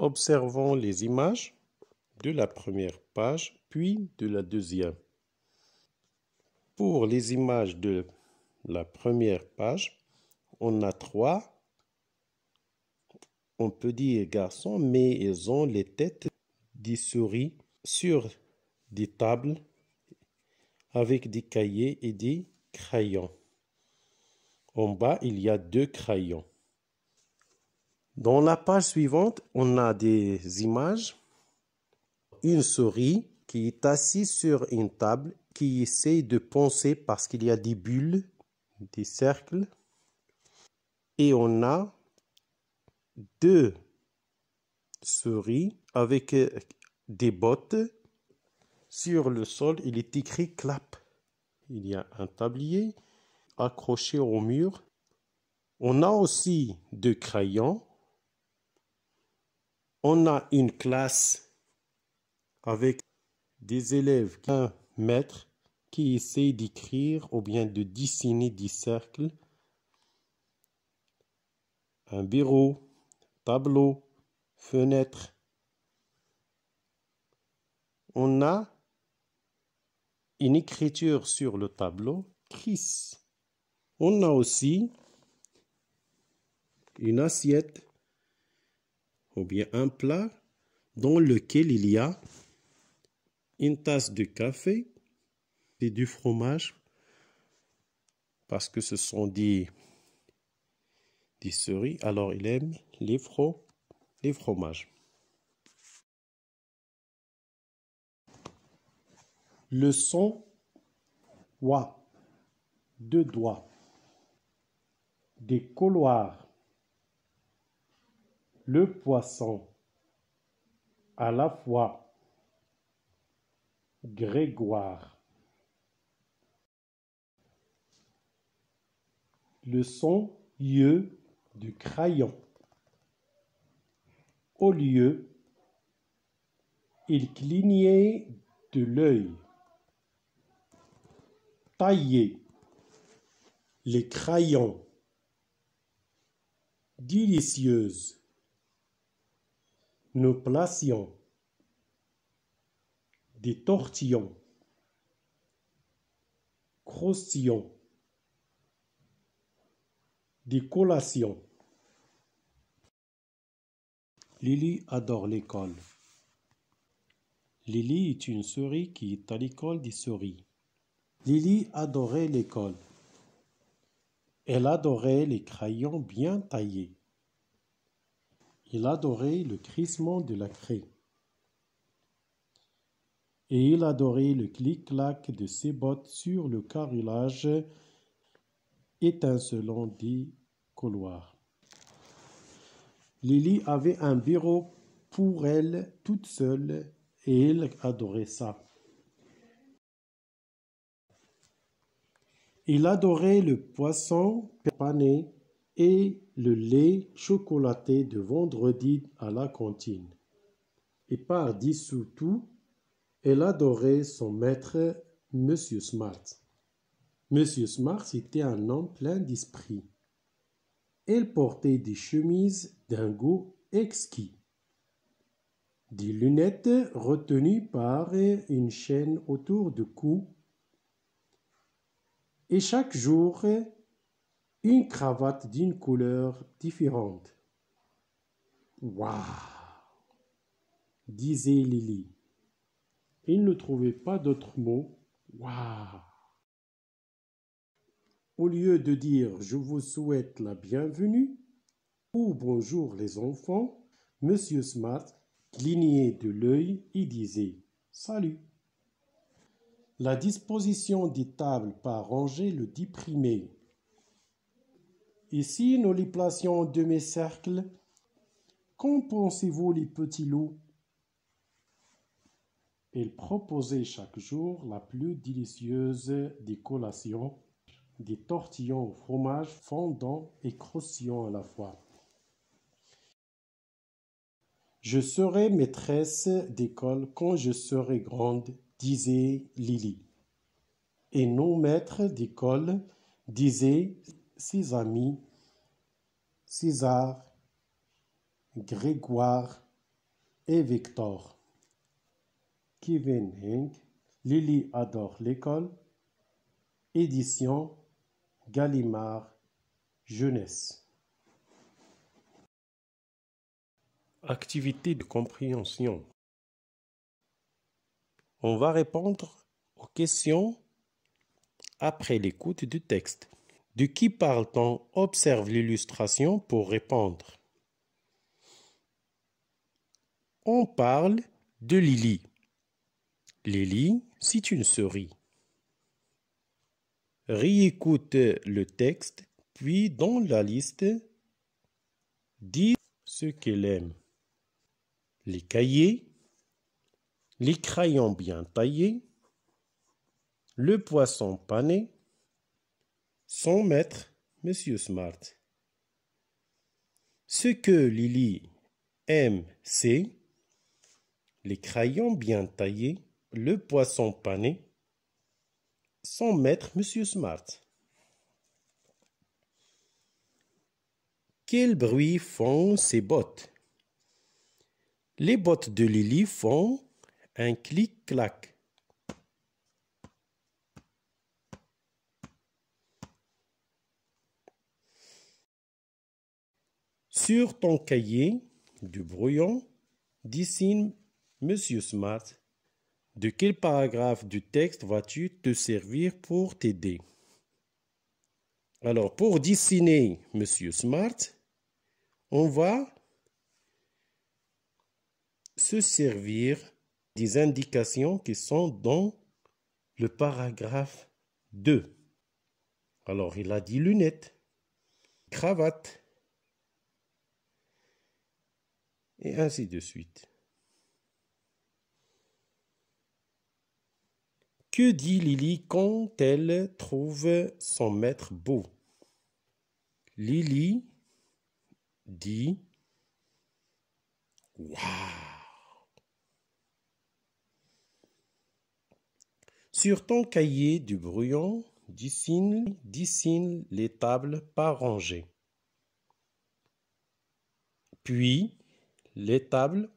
Observons les images de la première page, puis de la deuxième. Pour les images de la première page, on a 3, on peut dire garçons, mais ils ont les têtes des souris sur des tables avec des cahiers et des crayons. En bas, il y a 2 crayons. Dans la page suivante, on a des images. Une souris qui est assise sur une table, qui essaie de penser parce qu'il y a des bulles, des cercles. Et on a 2 souris avec des bottes. Sur le sol, il est écrit clap. Il y a un tablier accroché au mur. On a aussi 2 crayons. On a une classe avec des élèves, un maître qui essaie d'écrire ou bien de dessiner des cercles. Un bureau, tableau, fenêtre. On a une écriture sur le tableau, Chris. On a aussi une assiette ou bien un plat dans lequel il y a une tasse de café et du fromage parce que ce sont des souris, alors il aime les fromages. Le son wa, 2 doigts, des couloirs, le poisson, à la fois, Grégoire. Le son yeux du crayon. Au lieu, il clignait de l'œil. Tailler. Les crayons. Délicieuse. Nous placions. Des tortillons. Croustillons. Des collations. Lily adore l'école. Lily est une souris qui est à l'école des souris. Lily adorait l'école. Elle adorait les crayons bien taillés. Il adorait le crissement de la craie. Et il adorait le clic-clac de ses bottes sur le carrelage étincelant des couloirs. Lily avait un bureau pour elle toute seule et elle adorait ça. Il adorait le poisson pané et le lait chocolaté de vendredi à la cantine. Et par-dessous tout, elle adorait son maître, Monsieur Smart. Monsieur Smart était un homme plein d'esprit. Elle portait des chemises d'un goût exquis, des lunettes retenues par une chaîne autour du cou, et chaque jour, une cravate d'une couleur différente. « Waouh !» disait Lily. Il ne trouvait pas d'autre mot. « Waouh !» Au lieu de dire « Je vous souhaite la bienvenue » ou « Bonjour les enfants », Monsieur Smart clignait de l'œil et disait « Salut ». La disposition des tables par rangée le déprimait. Ici, nous les placions en demi-cercle. Qu'en pensez-vous, les petits loups? Il proposait chaque jour la plus délicieuse des collations, des tortillons au fromage fondant et croustillant à la fois. Je serai maîtresse d'école quand je serai grande, disait Lily. Et nos maîtres d'école disaient ses amis, César, Grégoire et Victor. Kevin Hing, Lily adore l'école. Édition Gallimard Jeunesse. Activité de compréhension. On va répondre aux questions après l'écoute du texte. De qui parle-t-on? Observe l'illustration pour répondre. On parle de Lily. Lily, c'est une souris. Réécoute le texte, puis dans la liste, dis ce qu'elle aime. Les cahiers, les crayons bien taillés, le poisson pané, son maître, Monsieur Smart. Ce que Lily aime, c'est les crayons bien taillés, le poisson pané, son maître, Monsieur Smart. Quel bruit font ses bottes? Les bottes de Lily font un clic-clac. Sur ton cahier du brouillon, dessine Monsieur Smart. De quel paragraphe du texte vas-tu te servir pour t'aider? Alors, pour dessiner Monsieur Smart, on va se servir des indications qui sont dans le paragraphe 2. Alors, il a dit lunettes, cravate, et ainsi de suite. Que dit Lily quand elle trouve son maître beau? Lily dit « Waouh !» Sur ton cahier du brouillon, dessine les tables par rangées. Puis, les tables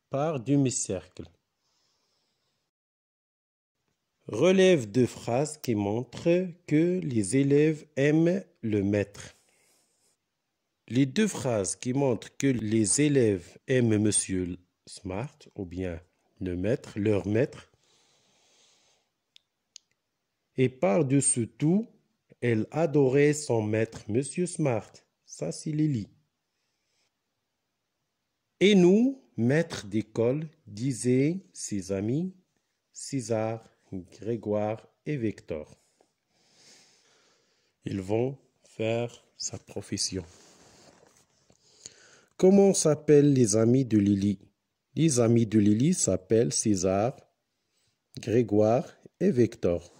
par demi-cercle. Relève 2 phrases qui montrent que les élèves aiment le maître. Les 2 phrases qui montrent que les élèves aiment Monsieur Smart, ou bien le maître, leur maître, et par-dessus tout, elle adorait son maître, Monsieur Smart. Ça, c'est Lily. Et nous, maîtres d'école, disaient ses amis César, Grégoire et Victor. Ils vont faire sa profession. Comment s'appellent les amis de Lily? Les amis de Lily s'appellent César, Grégoire et Victor.